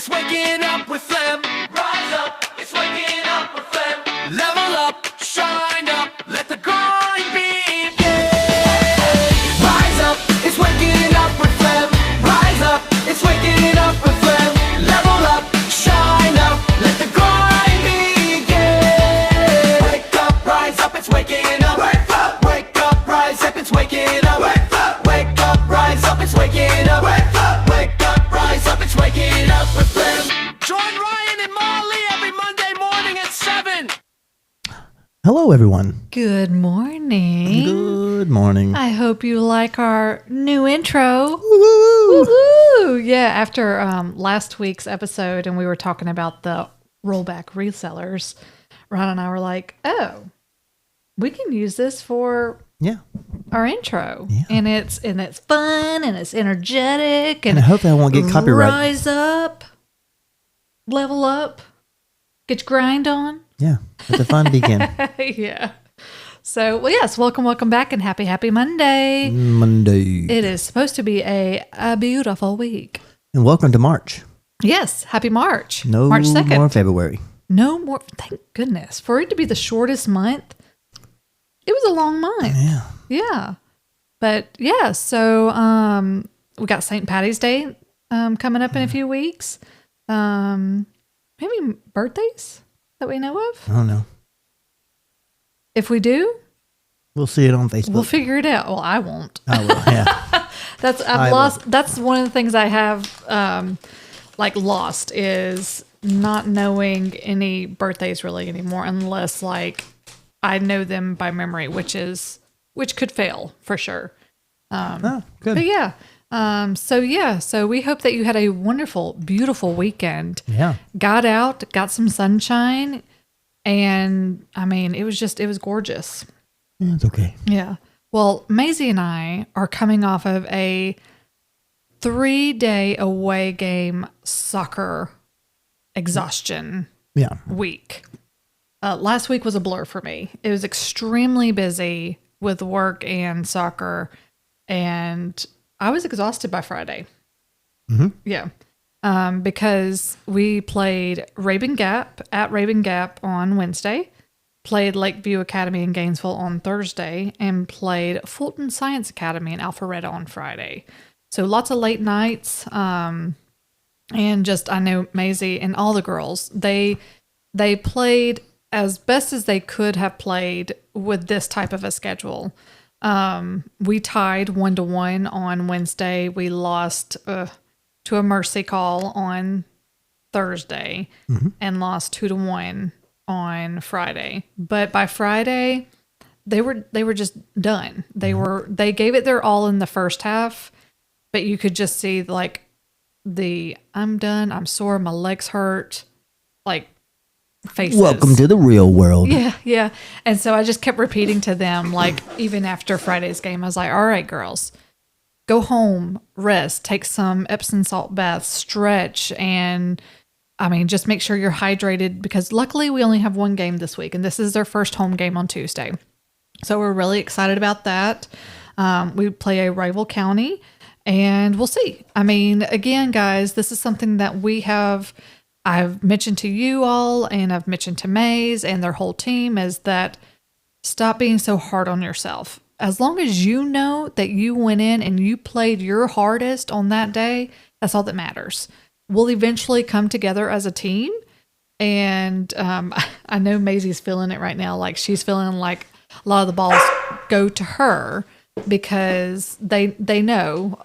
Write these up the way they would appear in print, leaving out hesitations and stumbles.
it's waking up with phlegm. Rise up, it's waking up with phlegm. Level up, shine up, let the grind begin. Rise up, it's waking up with phlegm. Rise up, it's waking up with phlegm. Level up, shine up, let the grind begin. Wake up, rise up, it's waking up. Wake up, rise up, it's waking up. Wake up, rise up, it's waking up. Wake up, rise up, it's waking up with phlegm. Join Ryan and Marlee every Monday morning at 7. Hello, everyone. Good morning. Good morning. I hope you like our new intro. Woo! Woohoo! Yeah, after last week's episode and we were talking about the rollback resellers, Ron and I were like, oh, we can use this for Yeah. our intro. Yeah. And it's fun and it's energetic And I hope that won't get copyright. Rise up, level up, get your grind on. Yeah. Let the fun begin. Yeah. So, well, yes, welcome back and happy Monday. Monday. It is supposed to be a beautiful week. And welcome to March. Yes, happy March. No March 2nd. more February. No more. Thank goodness. For it to be the shortest month, it was a long month. Yeah. Yeah. But yeah, so we got St. Patty's Day coming up in a few weeks. Maybe birthdays that we know of. I don't know. If we do, We'll see it on Facebook. we'll figure it out. Well, I won't. I will. Yeah. That's one of the things I have lost is not knowing any birthdays really anymore unless like I know them by memory, which could fail for sure. Oh, good. But yeah. So we hope that you had a wonderful, beautiful weekend. Yeah. Got out, got some sunshine, and I mean, it was gorgeous. Yeah, it's okay. Yeah. Well, Maisie and I are coming off of a 3-day away game soccer exhaustion Yeah. week. Last week was a blur for me. It was extremely busy with work and soccer, and I was exhausted by Friday. Mm-hmm. Yeah. Because we played Rabun Gap on Wednesday, played Lakeview Academy in Gainesville on Thursday, and played Fulton Science Academy in Alpharetta on Friday. So lots of late nights. And just, I know Maisie and all the girls, they played as best as they could have played with this type of a schedule. We tied 1-1 on Wednesday. We lost to a mercy call on Thursday and lost 2-1 on Friday. But by Friday, they were just done. They gave it their all in the first half, but you could just see like I'm done, I'm sore, my legs hurt, like faces. Welcome to the real world. Yeah. And so I just kept repeating to them, like, even after Friday's game, I was like, all right, girls, go home, rest, take some Epsom salt baths, stretch, and I mean, just make sure you're hydrated because luckily we only have one game this week, and this is their first home game on Tuesday. So we're really excited about that. We play a rival county, and we'll see. I mean, again, guys, this is something that I've mentioned to you all, and I've mentioned to Maze and their whole team, is that stop being so hard on yourself. As long as you know that you went in and you played your hardest on that day, that's all that matters. We'll eventually come together as a team. And I know Maisie's feeling it right now. Like she's feeling like a lot of the balls go to her because they know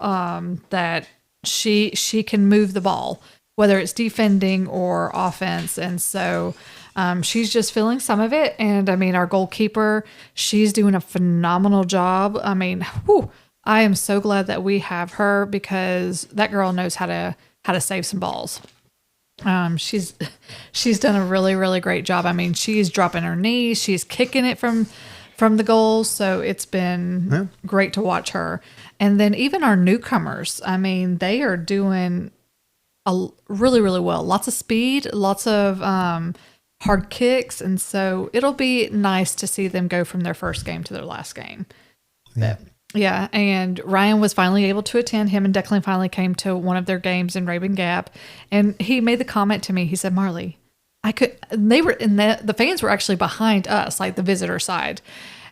that she can move the ball, whether it's defending or offense. And so she's just feeling some of it. And I mean, our goalkeeper, she's doing a phenomenal job. I mean, I am so glad that we have her because that girl knows how to save some balls. She's done a really, really great job. I mean, she's dropping her knees, she's kicking it from the goals. So it's been great to watch her. And then even our newcomers, I mean, they are doing really, really well. Lots of speed, lots of hard kicks. And so it'll be nice to see them go from their first game to their last game. Yeah. Yeah, and Ryan was finally able to attend. Him and Declan finally came to one of their games in Rabun Gap, and he made the comment to me. He said, "Marlee, I could." And they were, and the fans were actually behind us, like the visitor side.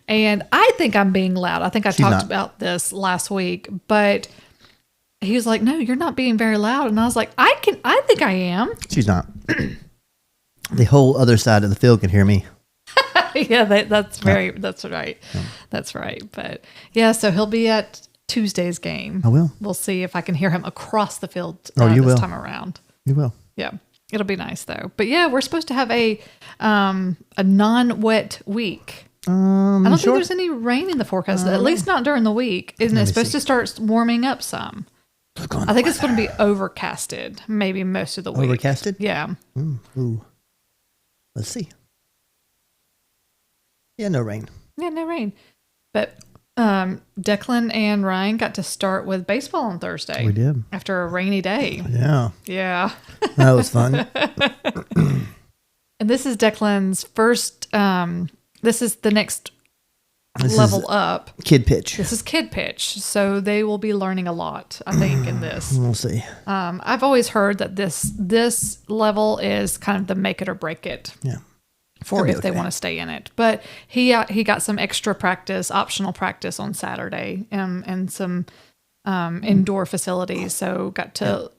And I think I'm being loud. I think I talked about this last week, but he was like, "No, you're not being very loud." And I was like, "I think I am." She's not. The whole other side of the field can hear me. Yeah, that's right. Yeah. That's right. But yeah, so he'll be at Tuesday's game. I will. We'll see if I can hear him across the field you this will. time around. You will. Yeah, it'll be nice though. But yeah, we're supposed to have a non-wet week. I don't think there's any rain in the forecast, at least not during the week. Isn't it supposed to start warming up some? I think it's going to be overcasted, maybe most of the week. Overcasted? Yeah. Ooh. Let's see. Yeah, no rain. Yeah, no rain. But Declan and Ryan got to start with baseball on Thursday. We did. After a rainy day. Yeah. Yeah. That was fun. And this is Declan's first, this is the next level up. Kid pitch. This is kid pitch. So they will be learning a lot, I think, in this. We'll see. I've always heard that this level is kind of the make it or break it. Yeah. For if they want to stay in it. But he got some extra practice, optional practice on Saturday, and some indoor facilities. So got to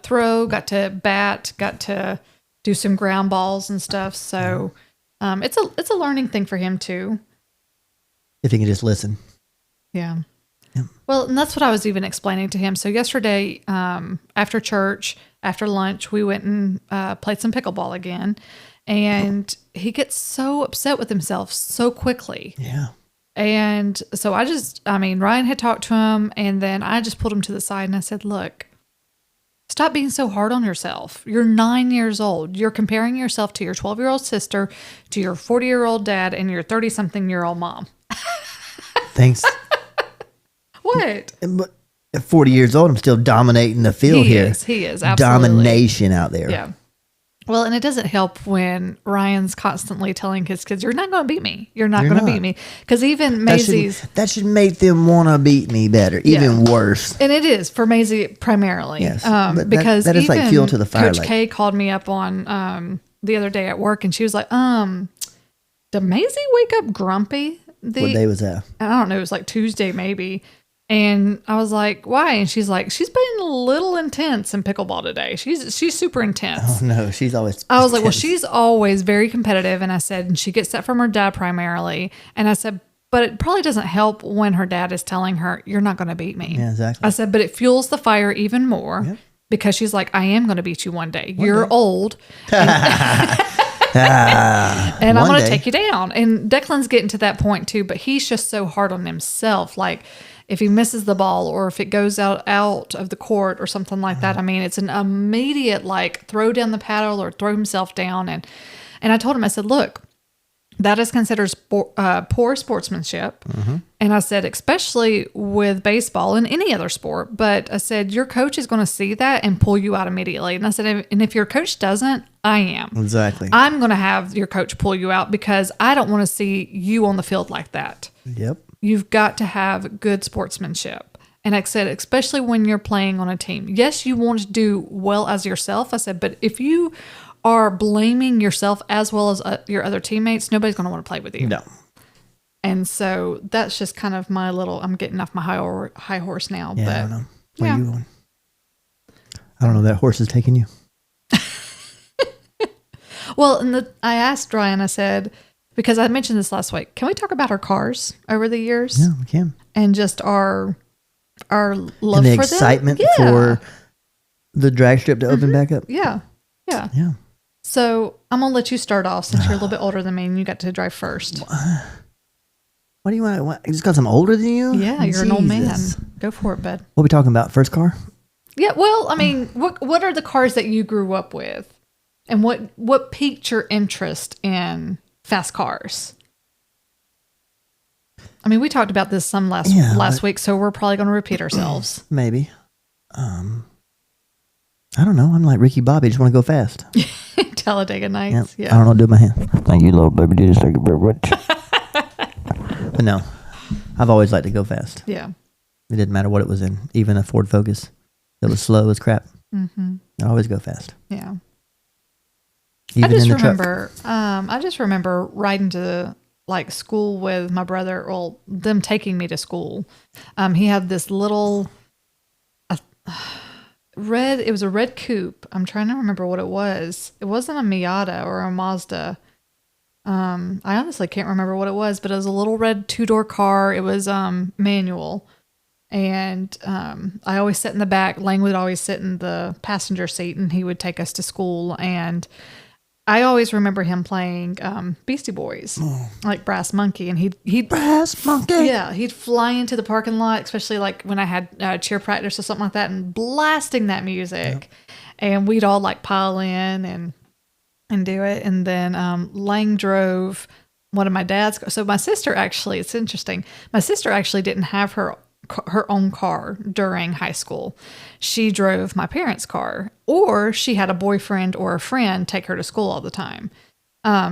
throw, got to bat, got to do some ground balls and stuff. So it's a learning thing for him too. If he can just listen. Yeah. Yeah. Well, and that's what I was even explaining to him. So yesterday, after church, after lunch, we went and played some pickleball again. And he gets so upset with himself so quickly. Yeah. And so Ryan had talked to him, and then I just pulled him to the side and I said, "Look, stop being so hard on yourself. You're 9 years old. You're comparing yourself to your 12-year-old sister, to your 40-year-old dad, and your 30-something-year-old mom." Thanks. What? But at 40 years old, I'm still dominating the field here. He is. Absolutely. Domination out there. Yeah. Well, and it doesn't help when Ryan's constantly telling his kids, "You're not going to beat me. You're not going to beat me." Because even Maisie's... That should make them want to beat me better. Even worse. And it is for Maisie primarily. Yes. Because that is like fuel to the fire. Coach K called me up on the other day at work, and she was like, did Maisie wake up grumpy? What day was that? I don't know. It was like Tuesday maybe. And I was like, "Why?" And she's like, "She's been a little intense in pickleball today. She's super intense." Oh no, she's always. I was like, "Well, she's always very competitive." And I said, "And she gets that from her dad primarily." And I said, "But it probably doesn't help when her dad is telling her, 'You're not going to beat me.'" Yeah, exactly. I said, "But it fuels the fire even more because she's like, 'I am going to beat you one day. You're old. And I'm going to take you down.'" And Declan's getting to that point too, but he's just so hard on himself. Like, if he misses the ball or if it goes out of the court or something like that, I mean, it's an immediate like throw down the paddle or throw himself down. And I told him, I said, "Look, that is considered poor sportsmanship." Mm-hmm. And I said, especially with baseball and any other sport. But I said, your coach is going to see that and pull you out immediately. And I said, and if your coach doesn't, I am. Exactly. I'm going to have your coach pull you out because I don't want to see you on the field like that. Yep. You've got to have good sportsmanship. And I said, especially when you're playing on a team. Yes, you want to do well as yourself. I said, but if you are blaming yourself as well as your other teammates, nobody's going to want to play with you. No. And so that's just kind of my little, I'm getting off my high horse now. Yeah, but I don't know. Where are you going? I don't know. That horse is taking you. Well, I asked Ryan, I said, because I mentioned this last week, can we talk about our cars over the years? Yeah, we can. And just our love and the for them? excitement for the drag strip to open back up. Yeah. Yeah. Yeah. So I'm going to let you start off since you're a little bit older than me and you got to drive first. What do you want? What, just because I'm older than you? Yeah, you're an old man. Go for it, bud. What are we talking about? First car? Yeah, well, I mean, what are the cars that you grew up with? And what piqued your interest in fast cars? I mean, we talked about this some last week, so we're probably going to repeat ourselves. Maybe. I don't know. I'm like Ricky Bobby. Just want to go fast. Talladega Nights. Yep. I don't know. Do my hand. Thank you, little baby. Thank you very much. But no, I've always liked to go fast. Yeah. It didn't matter what it was in, even a Ford Focus. It was slow as crap. Mm-hmm. I always go fast. Yeah. Even in the truck. I just remember riding to like school with my brother, or them taking me to school. He had this little it was a red coupe. I'm trying to remember what it was. It wasn't a Miata or a Mazda. I honestly can't remember what it was, but it was a little red 2-door car. It was manual. And I always sit in the back. Lang would always sit in the passenger seat, and he would take us to school. And I always remember him playing Beastie Boys, like Brass Monkey. And he'd Brass Monkey. Yeah, he'd fly into the parking lot, especially like when I had cheer practice or something like that, and blasting that music. Yep. And we'd all like pile in and do it. And then Lang drove one of my dad's. So my sister actually, it's interesting. My sister actually didn't have her own car during high school. She drove my parents' car, or she had a boyfriend or a friend take her to school all the time.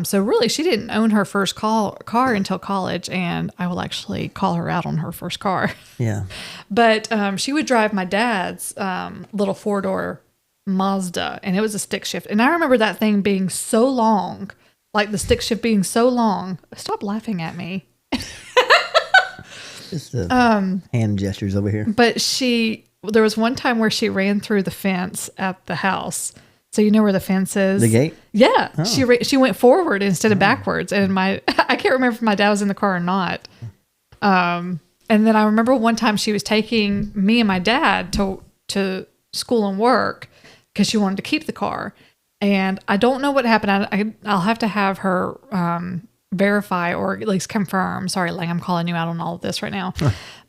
So really, she didn't own her first car until college, and I will actually call her out on her first car. Yeah. But she would drive my dad's little 4-door Mazda, and it was a stick shift. And I remember that thing being so long, like the stick shift being so long. Stop laughing at me. Just the hand gestures over here. But there was one time where she ran through the fence at the house. So you know where the fence is? The gate? Yeah. Oh. She went forward instead of backwards. And I can't remember if my dad was in the car or not. And then I remember one time she was taking me and my dad to school and work because she wanted to keep the car. And I don't know what happened. I'll have to have her verify or at least confirm. Sorry, Lang, I'm calling you out on all of this right now.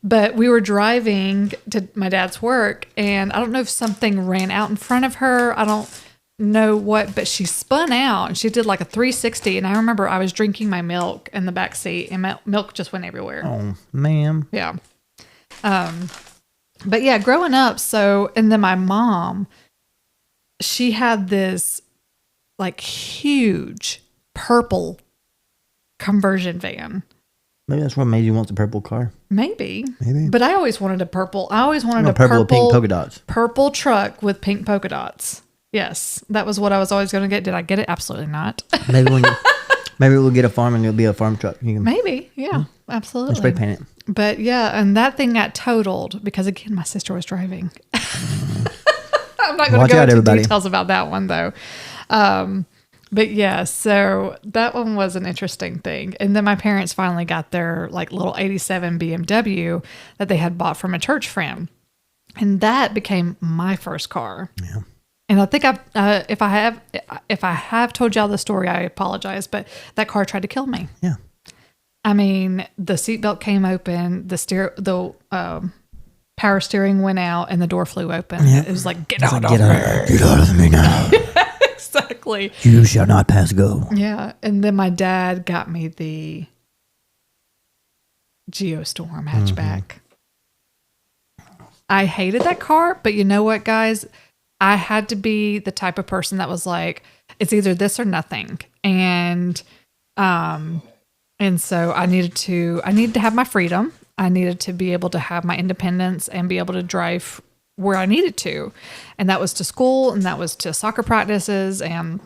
But we were driving to my dad's work, and I don't know if something ran out in front of her. I don't know what, but she spun out and she did like a 360. And I remember I was drinking my milk in the back seat, and milk just went everywhere. Oh, ma'am. Yeah. But yeah, growing up. And then my mom, she had this like huge purple conversion van. Maybe that's what made you want the purple car. Maybe. But I always wanted a purple. I always wanted a purple with pink polka dots. Purple truck with pink polka dots. Yes, that was what I was always going to get. Did I get it? Absolutely not. Maybe we'll get a farm and it'll be a farm truck. Maybe. Yeah, absolutely. Spray paint it. But yeah, and that thing got totaled because again, my sister was driving. I'm not going to go into details about that one though. But yeah, so that one was an interesting thing. And then my parents finally got their like little 87 BMW that they had bought from a church friend. And that became my first car. Yeah. And I think if I have told y'all the story, I apologize, but that car tried to kill me. Yeah. I mean, the seatbelt came open, the power steering went out, and the door flew open. Yeah. It was like, get out of me now. Exactly. You shall not pass go. Yeah. And then my dad got me the Geostorm hatchback. Mm-hmm. I hated that car, but you know what, guys? I had to be the type of person that was like, it's either this or nothing. And so I needed to have my freedom. I needed to be able to have my independence and be able to drive where I needed to. And that was to school, and that was to soccer practices, and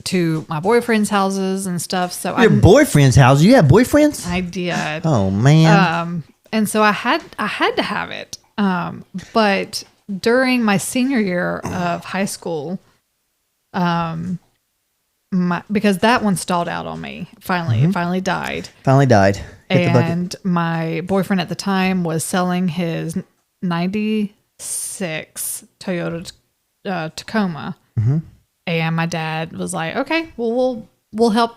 to my boyfriend's houses and stuff. So your boyfriend's house? You have boyfriends? I did. Oh man. And so I had to have it. But during my senior year of high school, because that one stalled out on me. It finally died. And my boyfriend at the time was selling his 96 Toyota Tacoma. Mm-hmm. And my dad was like, okay, well, we'll help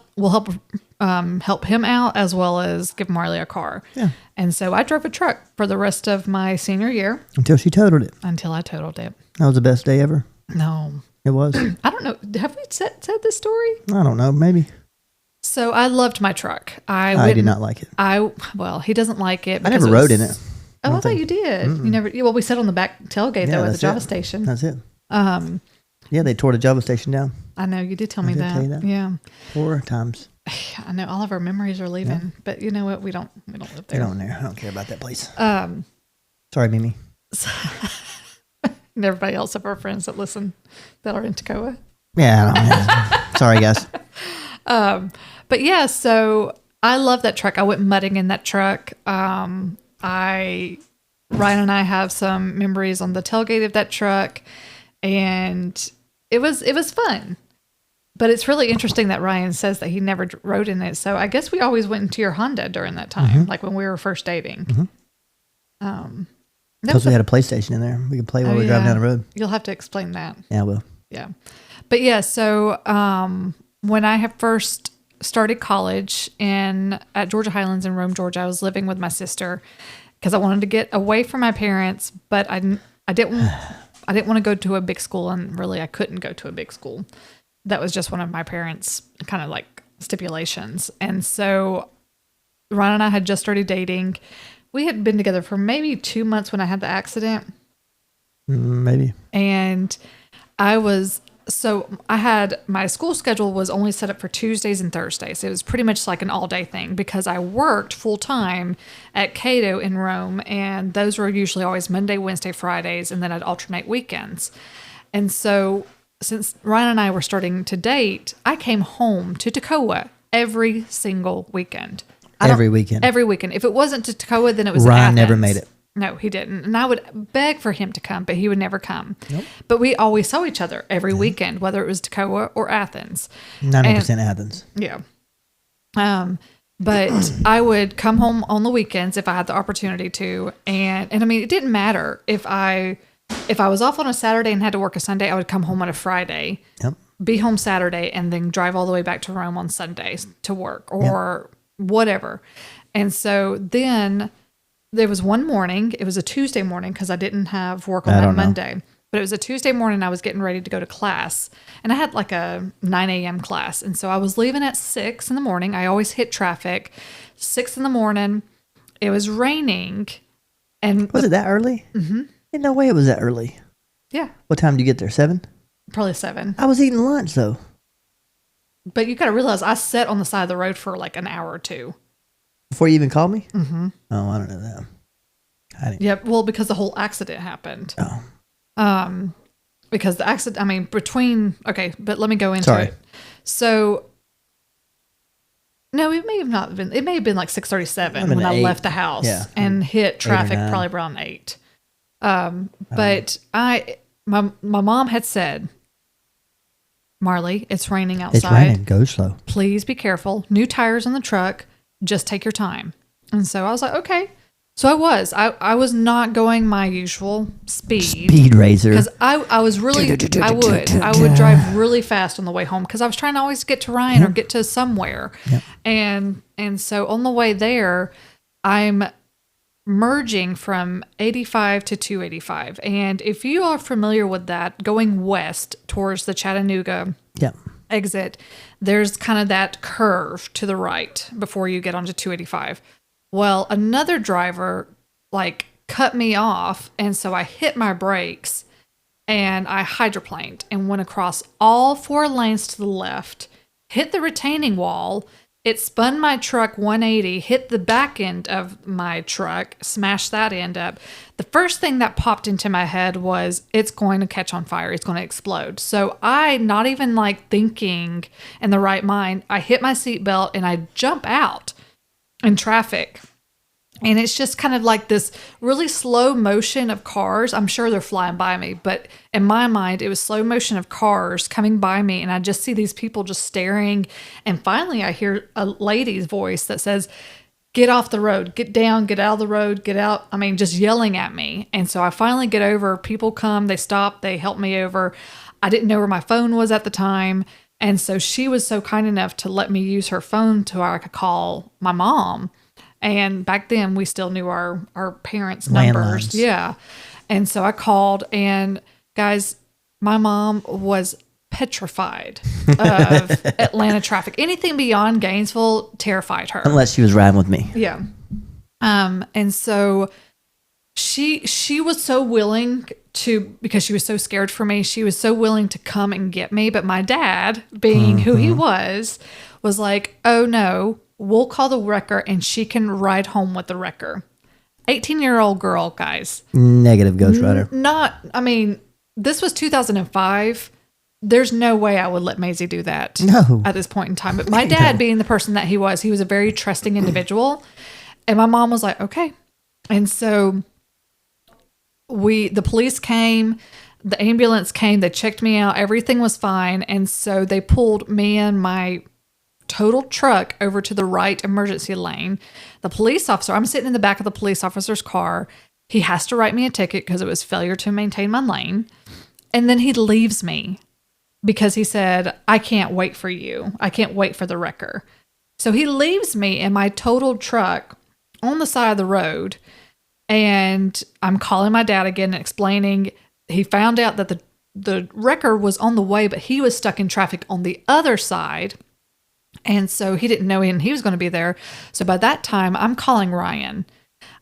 him out as well as give Marlee a car. Yeah. And so I drove a truck for the rest of my senior year. Until she totaled it. Until I totaled it. That was the best day ever? No. It was? I don't know. Have we said this story? I don't know. Maybe. So I loved my truck. I did not like it. He doesn't like it. I never rode in it. Oh, I thought you did. Mm-mm. You never. Well, we sat on the back tailgate though at the Java station. That's it. Yeah, they tore the Java station down. I know you did tell me that. Tell you that. Yeah. 4 times. I know all of our memories are leaving, but you know what? We don't live They there. don't there. I don't care about that place. Sorry, Mimi. And everybody else of our friends that listen that are in Toccoa. Yeah, I don't know. Sorry, guys. But yeah, so I love that truck. I went mudding in that truck. Ryan and I have some memories on the tailgate of that truck, and it was fun. But it's really interesting that Ryan says that he never rode in it. So I guess we always went into your Honda during that time, like when we were first dating. Because we had a PlayStation in there. We could play while we were driving down the road. You'll have to explain that. Yeah, I will. Yeah. But yeah, so when I had first started college at Georgia Highlands in Rome, Georgia, I was living with my sister because I wanted to get away from my parents, but I didn't want to go to a big school, and really I couldn't go to a big school. That was just one of my parents' kind of like stipulations. And so Ron and I had just started dating. We had been together for maybe 2 months when I had the accident. Maybe. And I had my school schedule was only set up for Tuesdays and Thursdays. It was pretty much like an all day thing because I worked full time at Cato in Rome. And those were usually always Monday, Wednesday, Fridays. And then I'd alternate weekends. And so since Ryan and I were starting to date, I came home to Toccoa every single weekend. Every weekend. Every weekend. If it wasn't to Toccoa, then it was Ryan Athens. never made it. No, he didn't. And I would beg for him to come, but he would never come. Nope. But we always saw each other every weekend, whether it was Toccoa or Athens. 90% Athens. Yeah. But I would come home on the weekends if I had the opportunity to. And I mean, it didn't matter if I was off on a Saturday and had to work a Sunday, I would come home on a Friday, Yep. be home Saturday, and then drive all the way back to Rome on Sundays to work or whatever. And so then there was one morning, it was a Tuesday morning because I didn't have work on that Monday, but it was a Tuesday morning. I was getting ready to go to class, and I had like a 9 a.m. class. And so I was leaving at 6 in the morning. I always hit traffic. 6 in the morning. It was raining. And Was it that early? Mm-hmm. Ain't no way it was that early. Yeah. What time did you get there? 7? Probably 7. I was eating lunch, though. But you got to realize I sat on the side of the road for like an hour or two. Before you even called me? Mm-hmm. Oh, I don't know that. I didn't. Yep. Well, because the whole accident happened. Oh. Because the accident, I mean, okay, but let me go into Sorry. it. So, no, it may have not been, it may have been like 6:37 when I 8. left the house and hit traffic probably around 8. But my mom had said, Marlee, it's raining outside. It's raining. Go slow. Please be careful. New tires on the truck. Just take your time. And so I was like, okay. So I was not going my usual speed. Speed razor. Because I was really, I would drive really fast on the way home because I was trying to always get to Ryan or get to somewhere. Yep. And so on the way there, I'm merging from 85 to 285. And if you are familiar with that, going west towards the Chattanooga Yep. exit, there's kind of that curve to the right before you get onto 285. Well, another driver like cut me off, and so I hit my brakes and I hydroplaned and went across all 4 lanes to the left, hit the retaining wall. It spun my truck 180, hit the back end of my truck, smashed that end up. The first thing that popped into my head was, it's going to catch on fire. It's going to explode. So I, not even like thinking in the right mind, I hit my seatbelt and I jump out in traffic. And it's just kind of like this really slow motion of cars. I'm sure they're flying by me, but in my mind, it was slow motion of cars coming by me. And I just see these people just staring. And finally, I hear a lady's voice that says, get off the road, get down, get out of the road, get out. I mean, just yelling at me. And so I finally get over. People come, they stop, they help me over. I didn't know where my phone was at the time. And so she was so kind enough to let me use her phone to where I could call my mom. And back then, we still knew our parents' numbers. Landlines. Yeah. And so I called, and guys, my mom was petrified of Atlanta traffic. Anything beyond Gainesville terrified her. Unless she was riding with me. Yeah. And so she was so willing because she was so scared for me. She was so willing to come and get me. But my dad, being who he was like, oh no, we'll call the wrecker and she can ride home with the wrecker. 18-year-old girl, guys. Negative Ghost Rider. This was 2005. There's no way I would let Maisie do that at this point in time. But my dad, being the person that he was a very trusting individual. And my mom was like, okay. And so the police came, the ambulance came, they checked me out, everything was fine. And so they pulled me and my totaled truck over to the right emergency lane. The police officer, I'm sitting in the back of the police officer's car. He has to write me a ticket because it was failure to maintain my lane. And then he leaves me because he said, I can't wait for you. I can't wait for the wrecker. So he leaves me in my totaled truck on the side of the road. And I'm calling my dad again and explaining. He found out that the wrecker was on the way, but he was stuck in traffic on the other side. And so he didn't know he was going to be there. So by that time, I'm calling Ryan.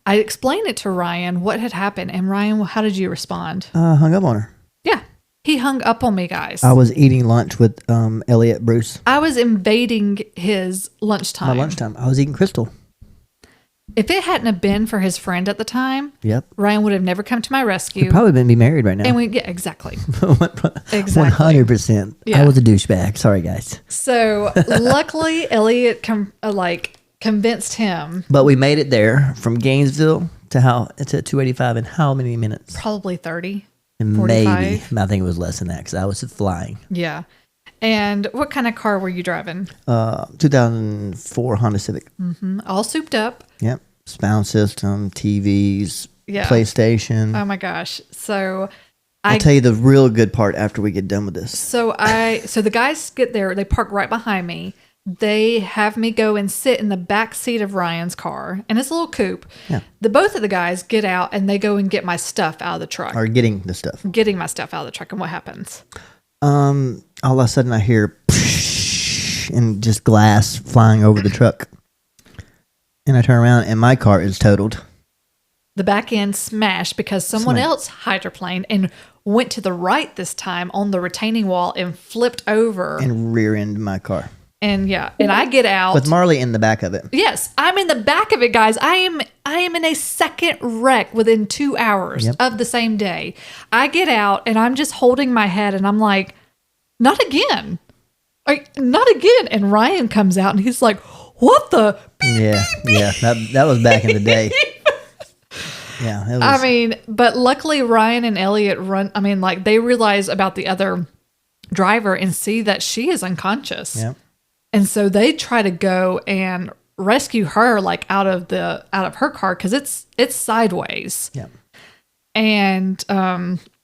I explained it to Ryan what had happened. And Ryan, how did you respond? Hung up on her. Yeah. He hung up on me, guys. I was eating lunch with Elliot Bruce. I was invading his lunchtime. My lunchtime. I was eating Crystal. If it hadn't have been for his friend at the time, yep, Ryan would have never come to my rescue. We'd probably be married right now. And exactly. Exactly. 100%. Yeah. I was a douchebag. Sorry, guys. So luckily, Elliot convinced him. But we made it there from Gainesville to 285 in how many minutes? Probably 30. And 45. maybe. I think it was less than that because I was flying. Yeah. And what kind of car were you driving? 2004 Honda Civic. Mm-hmm. All souped up. Yep. Sound system, TVs, yeah. PlayStation. Oh my gosh. So I'll tell you the real good part after we get done with this. So the guys get there, they park right behind me. They have me go and sit in the back seat of Ryan's car, and it's a little coupe. Yeah. Both of the guys get out and they go and get my stuff out of the truck. Or getting the stuff. Getting my stuff out of the truck. And what happens? All of a sudden I hear and just glass flying over the truck. And I turn around and my car is totaled. The back end smashed because someone else hydroplaned and went to the right this time on the retaining wall and flipped over. And rear-ended my car. And and I get out. With Marlee in the back of it. Yes, I'm in the back of it, guys. I am in a second wreck within 2 hours of the same day. I get out and I'm just holding my head and I'm like, not again. Not again. And Ryan comes out and he's like, what the? Yeah. That was back in the day. Yeah. It was. But luckily Ryan and Elliot they realize about the other driver and see that she is unconscious. Yeah. And so they try to go and rescue her out of her car because it's sideways. Yeah. And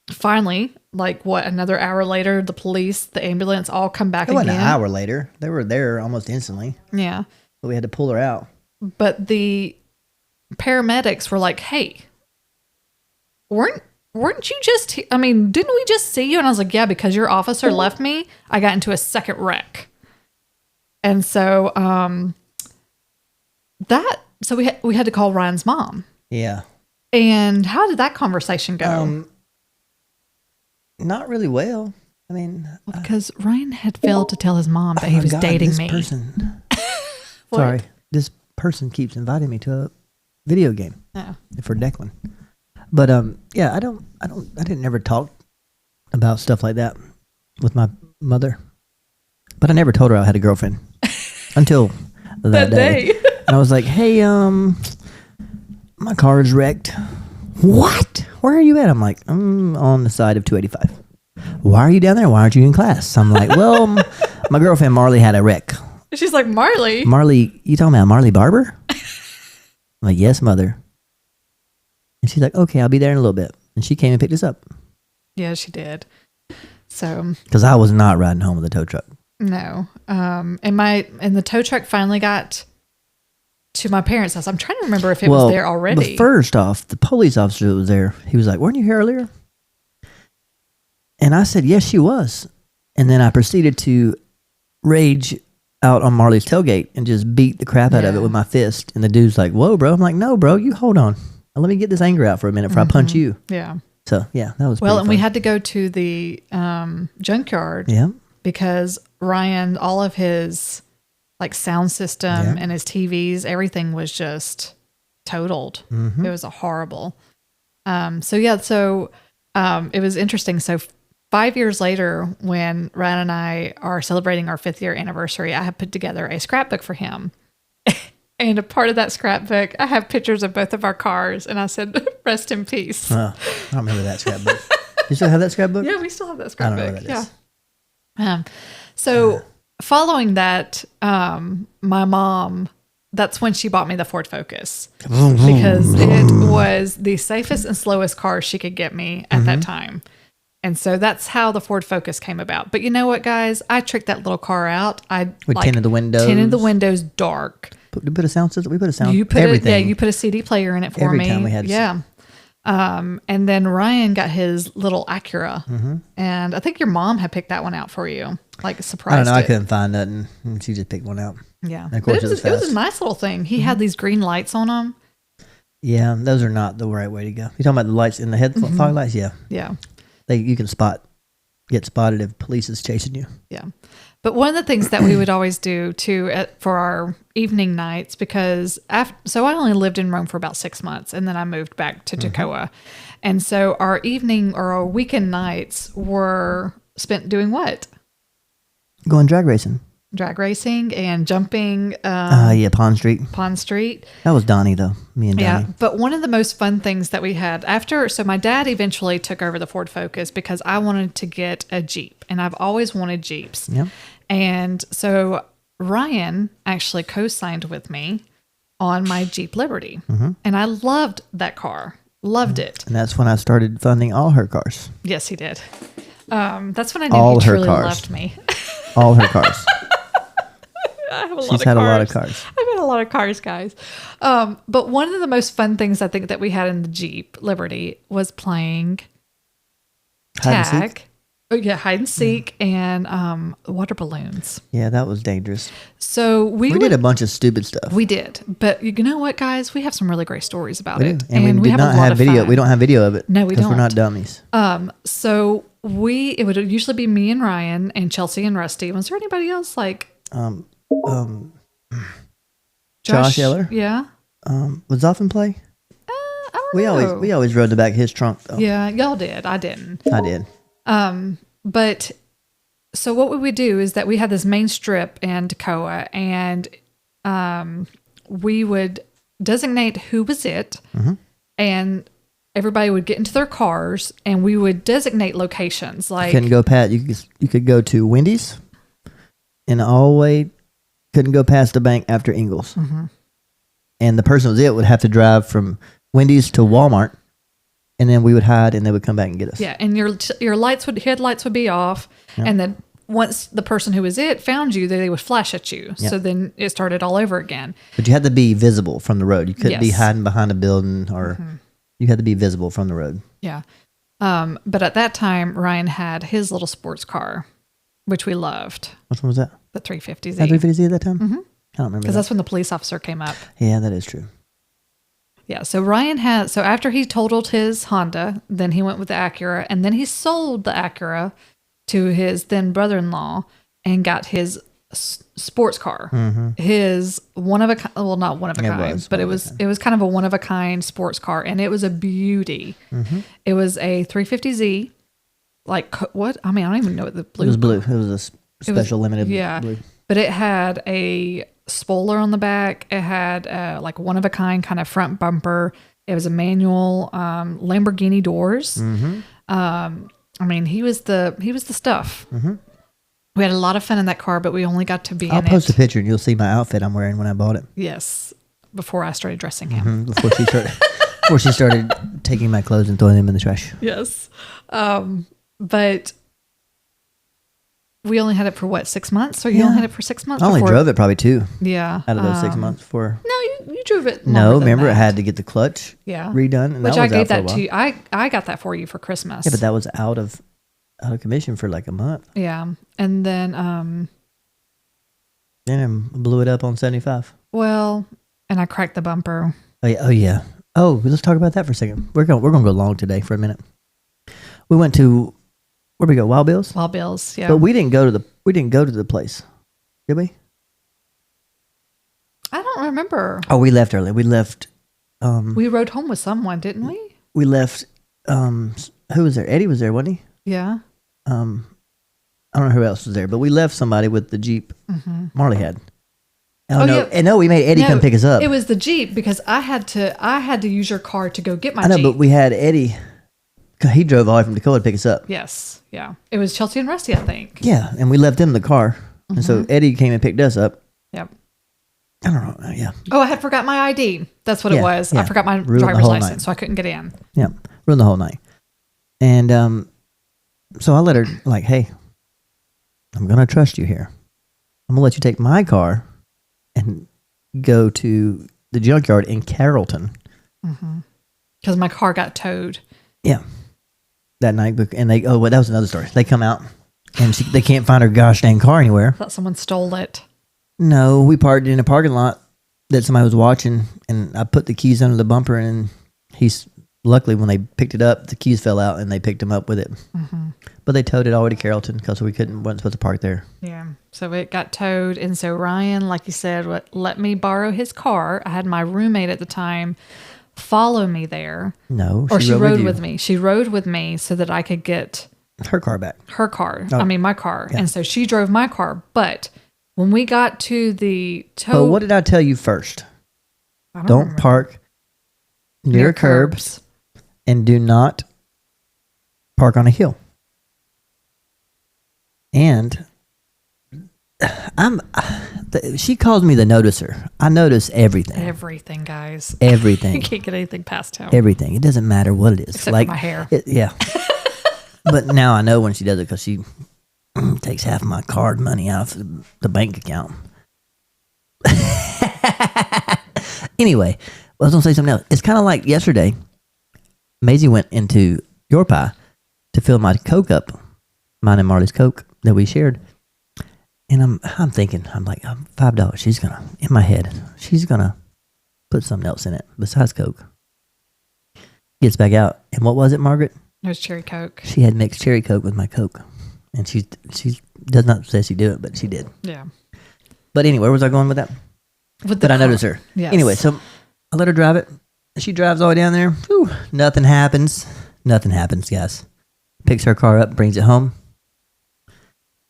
finally, another hour later, the police, the ambulance all come back again. It wasn't an hour later. They were there almost instantly. Yeah. But we had to pull her out. But the paramedics were like, hey, weren't you just, didn't we just see you? And I was like, yeah, because your officer left me, I got into a second wreck. And so, we had to call Ryan's mom. Yeah. And how did that conversation go? Not really well. Because Ryan had failed to tell his mom that he was dating this me. Person. Sorry, this person keeps inviting me to a video game. Oh. For Declan. But I didn't ever talk about stuff like that with my mother. But I never told her I had a girlfriend until that day. And I was like, hey, my car is wrecked. What? Where are you at? I'm like, I'm on the side of 285. Why are you down there? Why aren't you in class? I'm like, well, my girlfriend Marlee had a wreck. She's like, Marlee? Marlee, you talking about Marlee Barber? I'm like, yes, mother. And she's like, okay, I'll be there in a little bit. And she came and picked us up. Yeah, she did. So. Because I was not riding home with a tow truck. No. And the tow truck finally got to my parents' house. I'm trying to remember if it was there already. But first off, the police officer that was there, he was like, weren't you here earlier? And I said, yes, she was. And then I proceeded to rage out on Marlee's tailgate and just beat the crap out of it with my fist. And the dude's like, whoa, bro. I'm like, no, bro, you hold on. Let me get this anger out for a minute before I punch you. Yeah. So yeah, that was Well, pretty and we fun. had to go to the junkyard Yeah. because Ryan, all of his like sound system and his TVs, everything was just totaled. Mm-hmm. It was a horrible. So it was interesting. So 5 years later, when Ryan and I are celebrating our 5th year anniversary, I have put together a scrapbook for him. And a part of that scrapbook, I have pictures of both of our cars, and I said, "Rest in peace." I don't remember that scrapbook. You still have that scrapbook? Yeah, we still have that I scrapbook. don't know what that is. Yeah. So following that, my mom, that's when she bought me the Ford Focus because it was the safest and slowest car she could get me at that time. And so that's how the Ford Focus came about. But you know what, guys? I tricked that little car out. With tinted the windows. Tinted the windows dark. We put a sound system. We put a sound. You put everything. you put a CD player in it for Every me. time we had. Yeah. And then Ryan got his little Acura, and I think your mom had picked that one out for you, like surprised. I don't know. I it. couldn't find nothing. She just picked one out. Yeah, And of course, But it was it was fast. a nice little thing. He had these green lights on them. Yeah, those are not the right way to go. You talking about the lights in the head fog lights? Yeah, Yeah, you can get spotted if police is chasing you. yeah. But one of the things that we would always do too for our evening nights, because so I only lived in Rome for about 6 months, and then I moved back to Toccoa, and so our evening or our weekend nights were spent doing what? Going drag racing. Drag racing and jumping. Yeah, Pond Street. Pond Street. That was Donnie though. Me and Donnie. Yeah, but one of the most fun things that we had so my dad eventually took over the Ford Focus because I wanted to get a Jeep, and I've always wanted Jeeps. Yep. And so Ryan actually co-signed with me on my Jeep Liberty, and I loved that car. Loved it. And that's when I started funding all her cars. Yes, he did. That's when I knew All he her truly cars. loved me. All her cars. I have a lot She's of had cars. a lot of cars. I've had a lot of cars, guys. But one of the most fun things I think that we had in the Jeep Liberty was playing Hide and seek? tag. Oh yeah, hide and seek and water balloons. Yeah, that was dangerous. So We did a bunch of stupid stuff. We did, but you know what, guys? We have some really great stories about We it, do. And we did have not a lot have of video. fun. We don't have video of it. No, we Because we're don't. not dummies. So it would usually be me and Ryan and Chelsea and Rusty. Was there anybody else like Josh Eller. Yeah, Was Zoffin play? I don't We know. always rode the back of his trunk though. Yeah, y'all did. I didn't. I did. But so what we would do is that we had this main strip in Toccoa, and we would designate who was it, and everybody would get into their cars, and we would designate locations. Like Couldn't go past. You could go to Wendy's, and all the way couldn't go past the bank after Ingles. And the person was it would have to drive from Wendy's to Walmart, and then we would hide, and they would come back and get us. yeah, and your headlights would be off, and then once the person who was it found you, they would flash at you. Yep. So then it started all over again. But you had to be visible from the road. You couldn't be Yes. hiding behind a building, or you had to be visible from the road. Yeah. But at that time, Ryan had his little sports car, which we loved, Which one was that? the 350Z. Had 350Z at that time? I don't remember Because that. that's when the police officer came up. Yeah, that is true. Yeah. So so after he totaled his Honda, then he went with the Acura, and then he sold the Acura to his then brother-in-law and got his sports car. His one of a kind, well, not one of a It kind, was but one it of a was kind of a one of a kind sports car, and it was a beauty. It was a 350Z. Like what? I mean, I don't even know what the blue. It was blue. It was a special limited Yeah. blue. But it had a spoiler on the back. It had like one of a kind kind of front bumper. It was a manual Lamborghini doors. I mean, he was the stuff. We had a lot of fun in that car, but we only got to be I'll in post it. a picture, and you'll see my outfit I'm wearing when I bought it. Yes, before I started dressing him. Before she started taking my clothes and throwing them in the trash. Yes, but we only had it for what, 6 months? Or you only had it for 6 months? I only before- drove it probably 2 Yeah, out of those 6 months. For No, you drove it. no, longer than remember that. I had to get the clutch Yeah. redone, and Which that I was gave out for a that while. to you. I got that for you for Christmas. Yeah, but that was out of commission for like a month. Yeah. And then, Then I blew it up on 75. well, and I cracked the bumper. Oh yeah. Oh, let's talk about that for a second. We're gonna go long today for a minute. We went to where we go, Wild Bill's? Wild Bill's, yeah. But we didn't go to the place. Did we? I don't remember. Oh, we left early. We left We rode home with someone, didn't we? we left who was there? Eddie was there, wasn't he? Yeah. I don't know who else was there, but we left somebody with the Jeep Marley had. Oh, no. yeah. And no, we made Eddie come pick us up. It was the Jeep because I had to use your car to go get my I know, Jeep. but we had Eddie. He drove all the way from Dakota to pick us up. Yes. Yeah. It was Chelsea and Rusty, I think. Yeah, and we left them in the car. And so Eddie came and picked us up. Yep. I don't know. Yeah. Oh, I had forgot my ID. That's what it was. Yeah. I forgot my Ruined the driver's whole license, night. so I couldn't get in. Yeah. Ruined the whole night. And so I let her, like, hey, I'm going to trust you here. I'm going to let you take my car and go to the junkyard in Carrollton. Because my car got towed. Yeah. That night. And that was another story. They come out and they can't find her gosh dang car anywhere. I thought someone stole it. No, we parked in a parking lot that somebody was watching, and I put the keys under the bumper, and luckily when they picked it up, the keys fell out, and they picked him up with it. But they towed it all the way to Carrollton because we wasn't supposed to park there. Yeah. So it got towed. And so Ryan, like you said, let me borrow his car. I had my roommate at the time follow me there. No, Or she rode you. with me. She rode with me so that I could get Her car back. her car. Oh. I mean, my car. Yeah. And so she drove my car. But when we got to the tow... But what did I tell you first? I Don't remember. park near curbs, and do not park on a hill. And she calls me the noticer. I notice everything. Everything, guys. Everything. You can't get anything past him. Everything. It doesn't matter what it is. Except like for my hair. Yeah. But now I know when she does it because she takes half of my card money out of the bank account. Anyway, I was going to say something else. It's kind of like yesterday. Maisie went into your pie to fill my Coke up, mine and Marley's Coke that we shared. And I'm thinking, I'm like, $5. She's going to, in my head, she's going to put something else in it besides Coke. Gets back out. And what was it, Margaret? It was cherry Coke. She had mixed cherry Coke with my Coke. And she does not say she did it, but she did. Yeah. But anyway, where was I going with that? But I noticed her. Yes. Anyway, so I let her drive it. She drives all the way down there. Whew, nothing happens. Nothing happens, guys. Picks her car up, brings it home.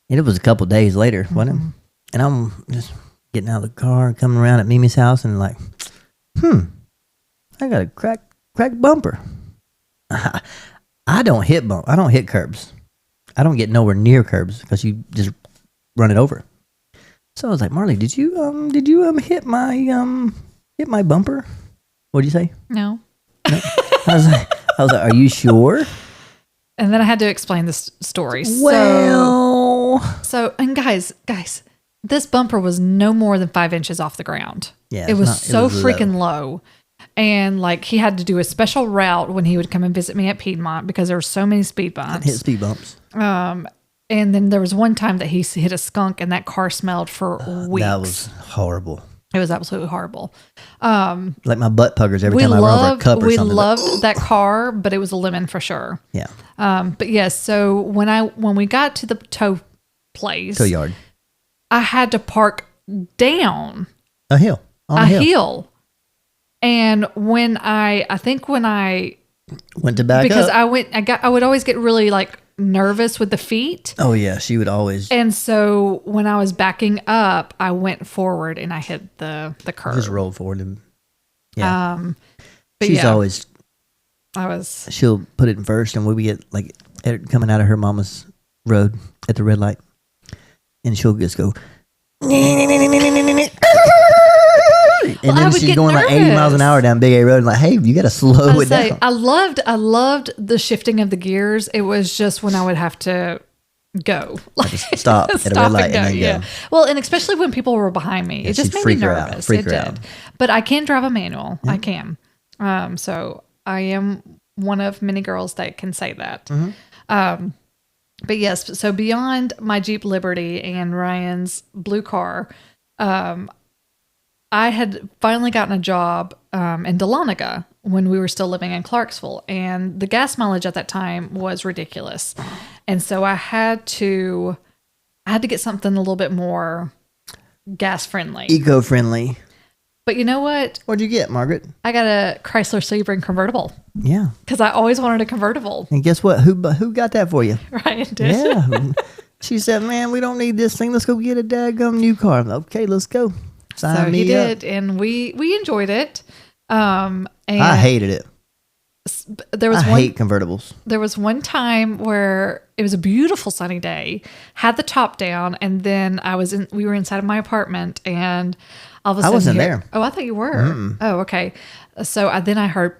And it was a couple days later, wasn't it? And I'm just getting out of the car, coming around at Mimi's house, and like, I got a crack bumper. I don't hit curbs. I don't get nowhere near curbs because you just run it over. So I was like, Marley, did you hit my bumper? What'd you say? No. I was like, are you sure? And then I had to explain this story. And guys, this bumper was no more than 5 inches off the ground. Yeah, it was low. freaking low. And like he had to do a special route when he would come and visit me at Piedmont because there were so many speed bumps. Hit speed bumps. And then there was one time that he hit a skunk and that car smelled for weeks. That was horrible. It was absolutely horrible. Like my butt puckers every time I run over a cup or something. We loved that car, but it was a lemon for sure. Yeah. But yes, so when we got to the tow place, Tow yard. I had to park down A hill. On a hill. And when I went to back because up. I would always get really like nervous with the feet. Oh yeah, she would always And so when I was backing up, I went forward and I hit the curb. just roll forward and yeah. But She's yeah, always she'll put it in first, and we get like coming out of her mama's road at the red light, and she'll just go. And then she's going like 80 miles an hour down Big A Road, and like, hey, you got to slow it down. I loved the shifting of the gears. It was just when I would have to go. Just stop at a red light and then go. Well, and especially when people were behind me. Yeah, it just she'd made me freak her out. nervous. Freak It her did. out. But I can drive a manual. I can. So I am one of many girls that can say that. But yes, so beyond my Jeep Liberty and Ryan's blue car, I had finally gotten a job in Dahlonega when we were still living in Clarksville, and the gas mileage at that time was ridiculous, and so I had to get something a little bit more gas friendly, Eco-friendly. But you know what? What'd you get, Margaret? I got a Chrysler Sebring convertible. Yeah. Because I always wanted a convertible. And guess what? Who got that for you? Right. Yeah. She said, man, we don't need this thing. Let's go get a daggum new car. Okay, let's go. Sign me he up. did, and we enjoyed it. And I hated it. There was I hate convertibles. There was one time where it was a beautiful sunny day, had the top down, and then we were inside of my apartment, and all of a sudden I wasn't there. Oh, I thought you were. Mm-mm. Oh, okay. So then I heard,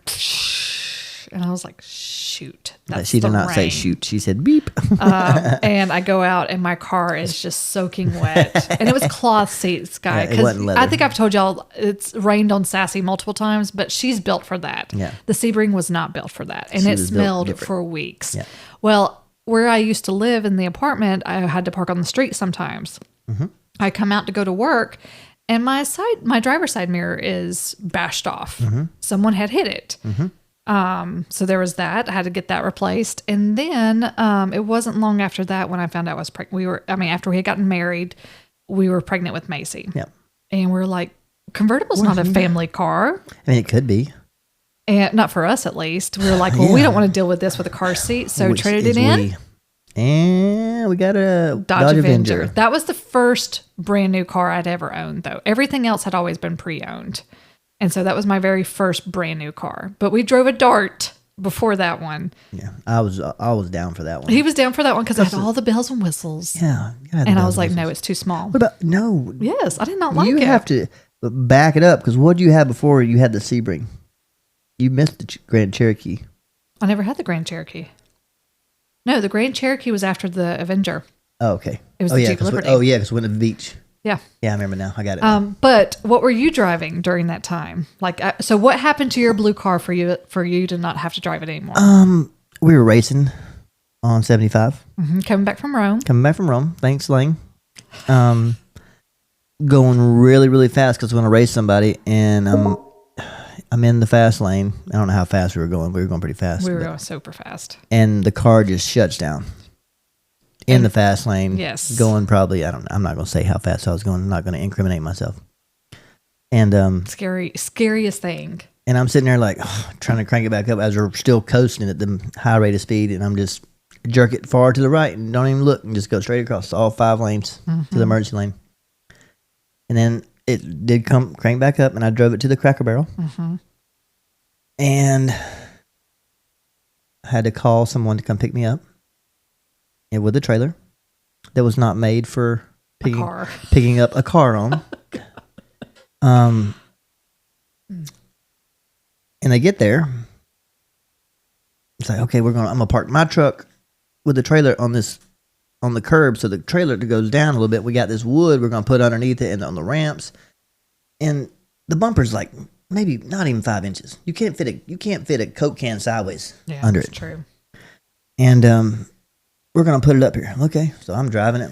and I was like, shoot. That's She did the not say rain. shoot. She said beep. And I go out, and my car is just soaking wet, and it was cloth seats, guy. Yeah, it wasn't leather. I think I've told y'all it's rained on Sassy multiple times, but she's built for that. Yeah. The Sebring was not built for that, and She it was built smelled different. for weeks. Yeah. Well, where I used to live in the apartment, I had to park on the street sometimes. Mm-hmm. I come out to go to work, and my driver's side mirror is bashed off. Mm-hmm. Someone had hit it. So there was that. I had to get that replaced. And then it wasn't long after that when I found out I was pregnant. After we had gotten married, we were pregnant with Macy. Yeah. And we're like, convertible's not a family car. I mean, it could be. And not for us, at least. We were like, well, we don't want to deal with this with a car seat. So Which traded is it in. we. And we got a Dodge Avenger. That was the first brand new car I'd ever owned, though. Everything else had always been pre-owned. And so that was my very first brand new car. But we drove a Dart before that one. Yeah, I was down for that one. He was down for that one because it had all the bells and whistles. Yeah. And I was like, no, it's too small. What about, no. Yes, I did not like You it. have to back it up, because what did you have before you had the Sebring? You missed the Grand Cherokee. I never had the Grand Cherokee. No, the Grand Cherokee was after the Avenger. Oh, okay. It was oh, the yeah, Jeep Liberty. Oh, yeah, because we went to the beach. Yeah. Yeah, I remember now. I got it. But what were you driving during that time? So what happened to your blue car for you to not have to drive it anymore? We were racing on 75. Coming back from Rome. Coming back from Rome. Thanks, Lane. Going really, really fast because we want to race somebody, and I'm in the fast lane. I don't know how fast we were going. We were going pretty fast. We were going super fast. And the car just shuts down in the fast lane. Yes. Going probably, I don't know. I'm not going to say how fast I was going. I'm not going to incriminate myself. And Scariest thing. And I'm sitting there like trying to crank it back up as we're still coasting at the high rate of speed, and I'm just jerk it far to the right and don't even look and just go straight across all 5 lanes to the emergency lane. And then it did crank back up, and I drove it to the Cracker Barrel. And I had to call someone to come pick me up. And with a trailer that was not made for picking up a car on. And they get there. It's like, okay, I'm gonna park my truck with the trailer on the curb, so the trailer goes down a little bit. We got this wood we're gonna put underneath it and on the ramps, and the bumper's like maybe not even 5 inches. You can't fit a Coke can sideways under it. True. And we're gonna put it up here. Okay, so I'm driving it,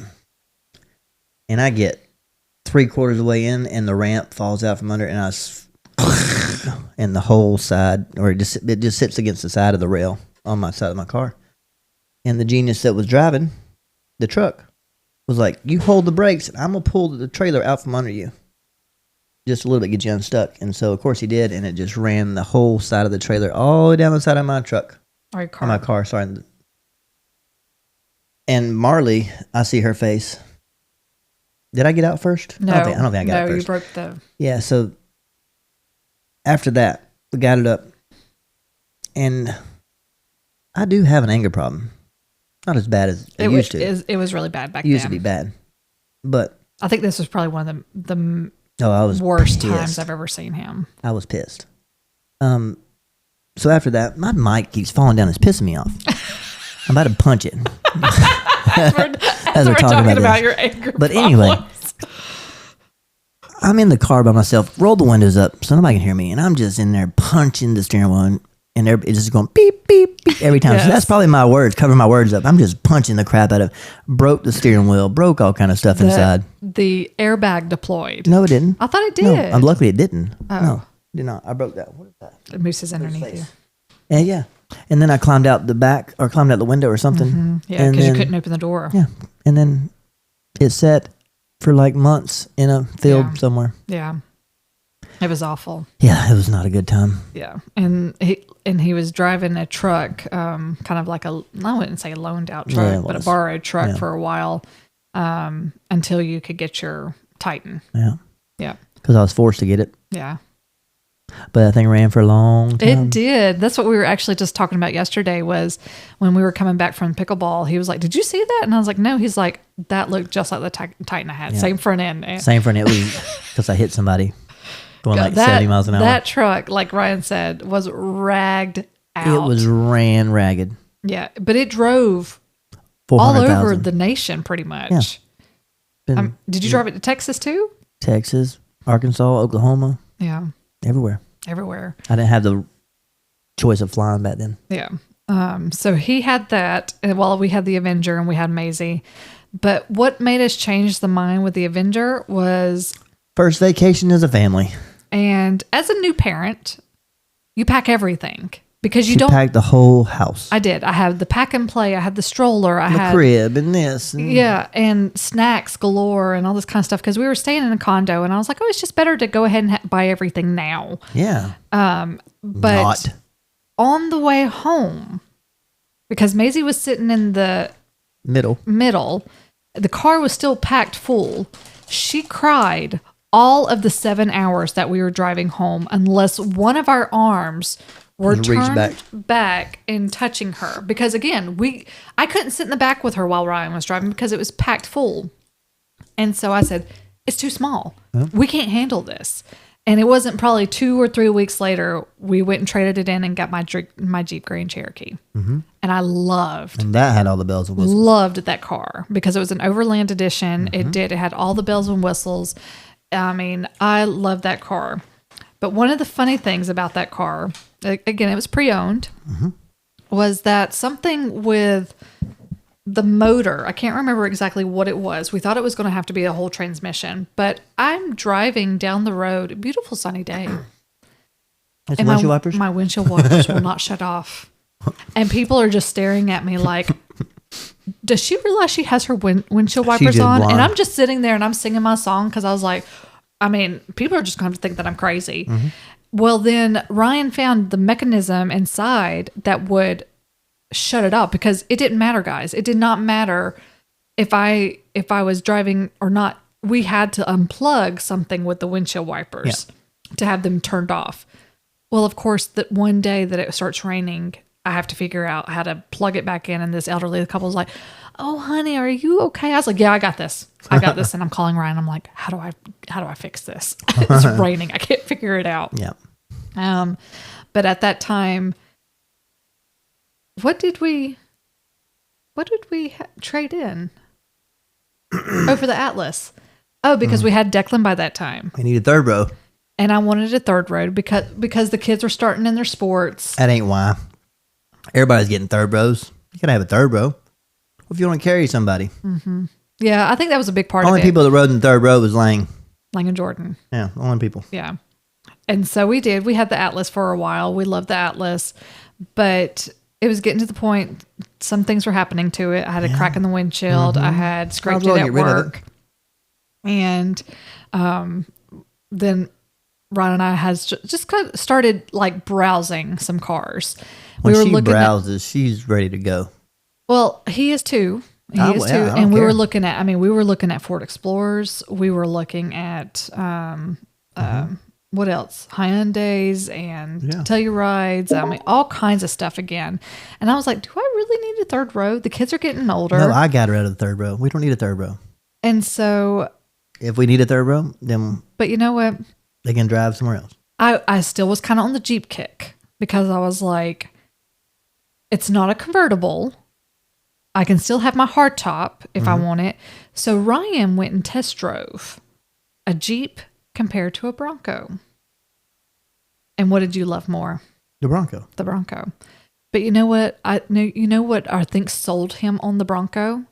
and I get 3/4 of the way in, and the ramp falls out from under, and and the whole side, or it just sits against the side of the rail on my side of my car. And the genius that was driving the truck was like, "You hold the brakes, and I'm gonna pull the trailer out from under you, just a little bit, get you unstuck." And so, of course, he did, and it just ran the whole side of the trailer all the way down the side of my truck. Or car. My car, sorry. And Marlee, I see her face. Did I get out first? No, I don't think I got out no, first. you broke the. Yeah, so after that, we got it up. And I do have an anger problem. Not as bad as it used to. It was really bad back It used then. to be bad. But I think this was probably one of the I was worst pissed. times I've ever seen him. I was pissed. So after that, my mic keeps falling down. It's pissing me off. I'm about to punch it. As we're talking about this. your anger But anyway, I'm in the car by myself, roll the windows up so nobody can hear me, and I'm just in there punching the steering wheel. and it's just going beep, beep, beep every time. So Yes. that's probably my words, covering my words up. I'm just punching the crap out of it. Broke the steering wheel, broke all kind of stuff inside. The airbag deployed. No, it didn't. I thought it No, did. I'm luckily it didn't. Oh. No, it did not. I broke that. What is that? The moose is underneath you. Yeah. And then I climbed out the back or climbed out the window or something. Yeah, And because you then- couldn't open the door. Yeah. And then it sat for like months in a field Yeah. somewhere. Yeah. It was awful. Yeah, it was not a good time. Yeah. And he was driving a truck, kind of like I wouldn't say a loaned out truck, Yeah, it but a was. borrowed truck Yeah. for a while, until you could get your Titan. Yeah. Yeah. Because I was forced to get it. Yeah. But that thing ran for a long time. It did. That's what we were actually just talking about yesterday was when we were coming back from pickleball. He was like, "Did you see that?" And I was like, "No." He's like, "That looked just like the Titan I had. Yeah. Same front end." And Same front. It was because I hit somebody going like 70 miles an hour. That truck, like Ryan said, was ragged out. It was ran ragged. Yeah, but it drove all 400,000. over the nation pretty much. Yeah. Did you drive it to Texas too? Texas, Arkansas, Oklahoma, Yeah, everywhere. everywhere. I didn't have the choice of flying back then. Yeah. So he had that, and while we had the Avenger and we had Maisie. But what made us change the mind with the Avenger was, First vacation as a family. and as a new parent, you pack everything because you She don't. packed the whole house. I did. I had the pack and play. I had the stroller. I the had crib and this. And Yeah, and snacks galore and all this kind of stuff because we were staying in a condo, and I was like, "Oh, it's just better to go ahead and buy everything now." Yeah. But Not. on the way home, because Maisie was sitting in the Middle. middle, the car was still packed full. She cried all of the 7 hours that we were driving home, unless one of our arms were Was reached turned back. back and touching her. Because again, I couldn't sit in the back with her while Ryan was driving because it was packed full. And so I said, "It's too small. We can't handle this." And it wasn't probably 2 or 3 weeks later, we went and traded it in and got my Jeep Grand Cherokee. And I loved And that had all the bells and whistles. loved that car because it was an Overland edition. It had all the bells and whistles. I mean, I loved that car. But one of the funny things about that car, again, it was pre-owned, was that something with the motor, I can't remember exactly what it was. We thought it was going to have to be a whole transmission, but I'm driving down the road, a beautiful sunny day. It's And windshield wipers. My windshield wipers will not shut off. And people are just staring at me like, does she realize she has her windshield wipers just on? blind. And I'm just sitting there and I'm singing my song because I was like, I mean, people are just going to think that I'm crazy. Well, then Ryan found the mechanism inside that would shut it off because it didn't matter, guys. It did not matter if I was driving or not. We had to unplug something with the windshield wipers to have them turned off. Well, of course, that one day that it starts raining, I have to figure out how to plug it back in. And this elderly couple was like, "Oh, honey, are you okay?" I was like, "Yeah, I got this. I got this." And I'm calling Ryan. I'm like, how do I fix this? It's raining. I can't figure it out. Yeah. But at that time, what did we trade in? Oh, for the Atlas. Oh, because we had Declan by that time. We need a third row. And I wanted a third row because the kids were starting in their sports. That ain't why. Everybody's getting third rows. You gotta have a third row. What if you want to carry somebody? Yeah, I think that was a big part Only of it. people that rode in the third row was Lang. Lang and Jordan. Yeah, only people. Yeah. And so we did. We had the Atlas for a while. We loved the Atlas, but it was getting to the point, some things were happening to it. I had a crack in the windshield. I had scraped it well at get rid of it. work. And then Ron and I has just kind of started like browsing some cars. When we were she looking browses, she's ready to go. well, he is too. He Oh, is well, too. I don't And we care. were looking at, we were looking at Ford Explorers. We were looking at, what else? Hyundais and Yeah. Tellurides. All kinds of stuff again. And I was like, do I really need a third row? The kids are getting older. No, I got her out of the third row. We don't need a third row. And so, If we need a third row, then but you know what? they can drive somewhere else. I still was kind of on the Jeep kick because I was like, it's not a convertible. I can still have my hardtop if I want it. So Ryan went and test drove a Jeep compared to a Bronco. And what did you love more? The Bronco. The Bronco. But you know what? You know what I think sold him on the Bronco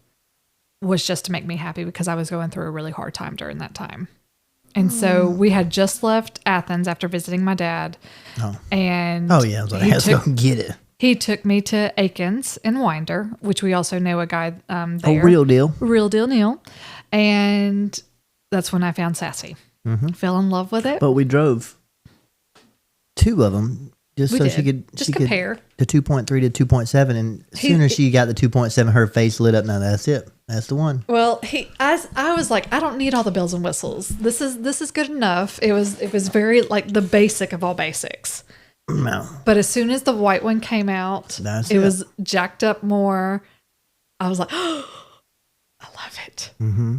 was just to make me happy because I was going through a really hard time during that time. And so we had just left Athens after visiting my dad. Oh. And Oh, yeah. I was like, let's go get it. he took me to Aikens in Winder, which we also know a guy there. Oh, real deal. Real deal Neil. And that's when I found Sassy. Fell in love with it. But we drove 2 of them just We so did. she could Just compare. the 2.3 to 2.7, and as soon as she got the 2.7, her face lit up. Now that's it. That's the one. Well, I was like, I don't need all the bells and whistles. This is good enough. It was very like the basic of all basics. No. But as soon as the white one came out, That's it it. was jacked up more. I was like, oh, I love it.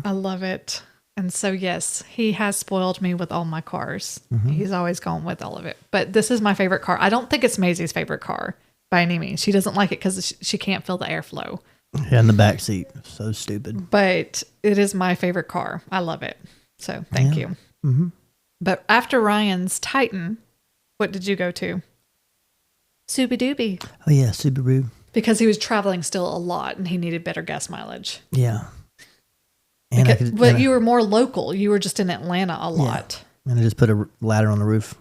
I love it. And so, yes, he has spoiled me with all my cars. He's always gone with all of it. But this is my favorite car. I don't think it's Maisie's favorite car by any means. She doesn't like it because she can't feel the airflow. Yeah, in the back seat. So stupid. But it is my favorite car. I love it. So thank you. But after Ryan's Titan, what did you go to? Subi Doobie. Oh, yeah, Subaru. Because he was traveling still a lot and he needed better gas mileage. Yeah. And But you were more local. You were just in Atlanta a lot. And I just put a ladder on the roof.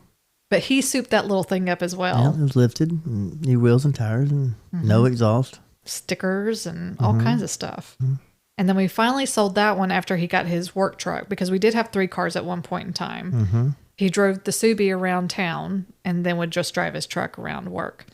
But he souped that little thing up as well. Yeah, it was lifted. And new wheels and tires and no exhaust. Stickers and all kinds of stuff. And then we finally sold that one after he got his work truck because we did have 3 cars at one point in time. He drove the Subi around town and then would just drive his truck around work.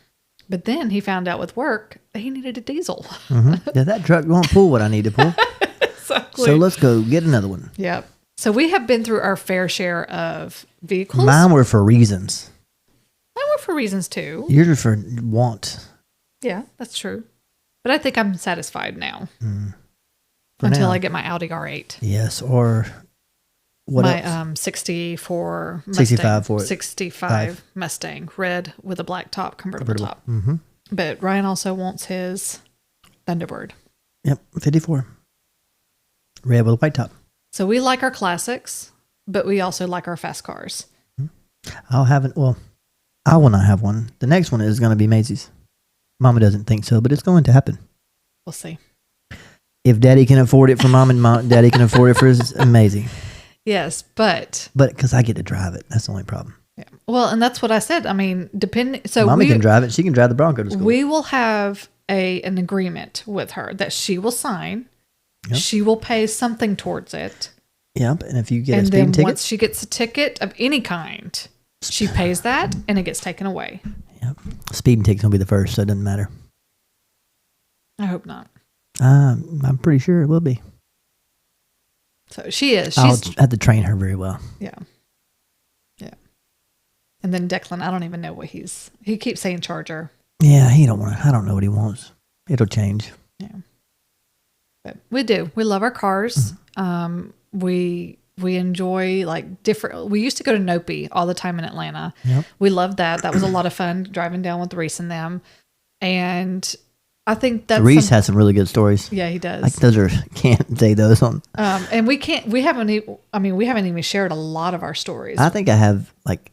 But then he found out with work that he needed a diesel. Yeah, that truck won't pull what I need to pull. Exactly. So let's go get another one. Yep. So we have been through our fair share of vehicles. Mine were for reasons. Mine were for reasons too. Yours are for want. Yeah, that's true. But I think I'm satisfied now. For Until now. I get my Audi R8. Yes, or what my else? 64 Mustang. 65 for it. 65 Mustang, red with a black top, convertible top. But Ryan also wants his Thunderbird. Yep, 54. Red with a white top. So we like our classics, but we also like our fast cars. I will not have one. The next one is going to be Maisie's. Mama doesn't think so, but it's going to happen. We'll see. If Daddy can afford it for Mom and Daddy can afford it for his Maisie. Yes, but because I get to drive it. That's the only problem. yeah. Well, and that's what I said. I mean, depending. So Mommy can drive it. She can drive the Bronco to school. we will have an agreement with her that she will sign. Yep. She will pay something towards it. Yep, and if you get a And speeding then ticket. once she gets a ticket of any kind, she pays that and it gets taken away. Yep. Speeding ticket's going to be the first, so it doesn't matter. I hope not. I'm pretty sure it will be. So she is. I'll She's have to train her very well. yeah. Yeah. And then Declan, I don't even know what he keeps saying Charger. Yeah, he don't want to. I don't know what he wants. It'll change. Yeah. But we do. We love our cars. We enjoy like different. We used to go to Nopi all the time in Atlanta. Yep. We loved that. That was a lot of fun driving down with Reese and them. And I think that's Reese has some really good stories. yeah, he does. Like those are can't say those on. And we haven't even shared a lot of our stories. I think I have like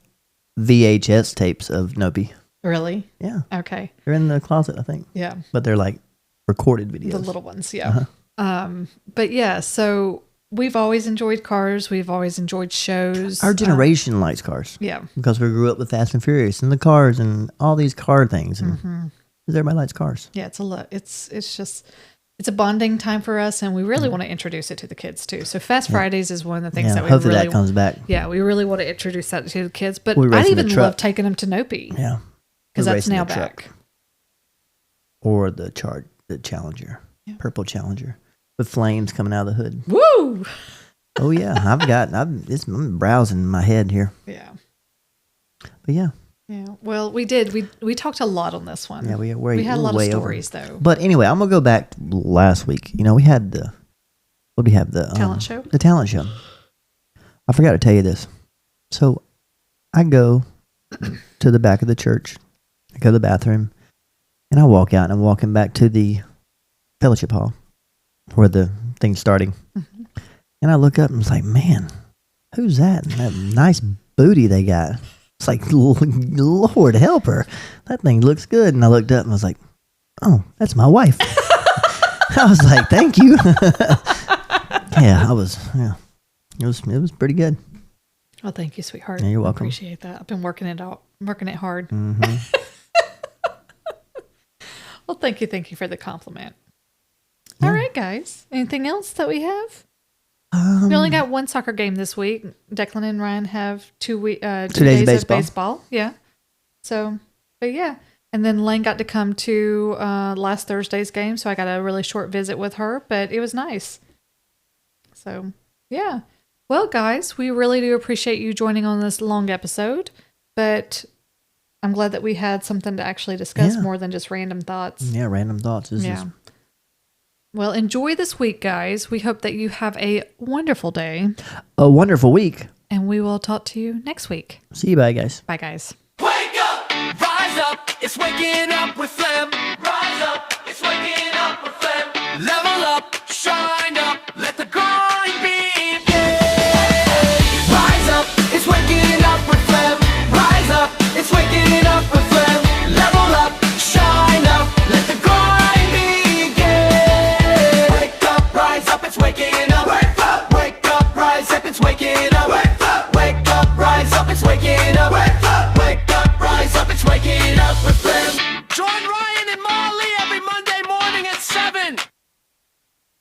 VHS tapes of Nopi. Really? Yeah, Okay. they're in the closet, I think. Yeah. But they're like recorded videos. The little ones. Yeah. But yeah, so we've always enjoyed cars. We've always enjoyed shows. Our generation likes cars. Yeah. Because we grew up with Fast and Furious and the cars and all these car things. And 'cause everybody likes cars. Yeah. It's a lot. It's a bonding time for us, and we really want to introduce it to the kids too. So Fast Fridays is one of the things Yeah, that we hopefully really that comes back. Yeah, we really want to introduce that to the kids. But We're I racing the even truck. love taking them to Nopi Yeah. because We're that's racing now the truck. back. Or the Challenger. Yeah. Purple Challenger. With flames coming out of the hood. Woo! Oh yeah, I'm browsing my head here. Yeah. But yeah. Yeah. Well, we did. We talked a lot on this one. Yeah, we had a lot of way over. stories though. But anyway, I'm gonna go back to last week. You know, we had what do we have? The Talent show? The talent show. I forgot to tell you this. So I go to the back of the church. I go to the bathroom, and I walk out, and I'm walking back to the fellowship hall where the thing's starting. And I look up and was like, man, who's that? And that nice booty they got. It's like, Lord help her. That thing looks good. And I looked up and I was like, oh, that's my wife. I was like, thank you. Yeah. It was pretty good. Oh, thank you, sweetheart. Yeah, you're welcome. I appreciate that. I've been working it hard. Mm-hmm. Well, thank you for the compliment. All right, guys. Anything else that we have? We only got one soccer game this week. Declan and Ryan have 2 days of baseball. Yeah. So, but yeah. And then Lane got to come to last Thursday's game, so I got a really short visit with her, but it was nice. So, yeah. Well, guys, we really do appreciate you joining on this long episode, but I'm glad that we had something to actually discuss more than just random thoughts. Yeah, random thoughts. Well, enjoy this week, guys. We hope that you have a wonderful day. A wonderful week. And we will talk to you next week. See you. Bye, guys. Bye, guys. Wake up, rise up, it's waking up with phlegm. Rise up, it's waking up with phlegm. Level up, shine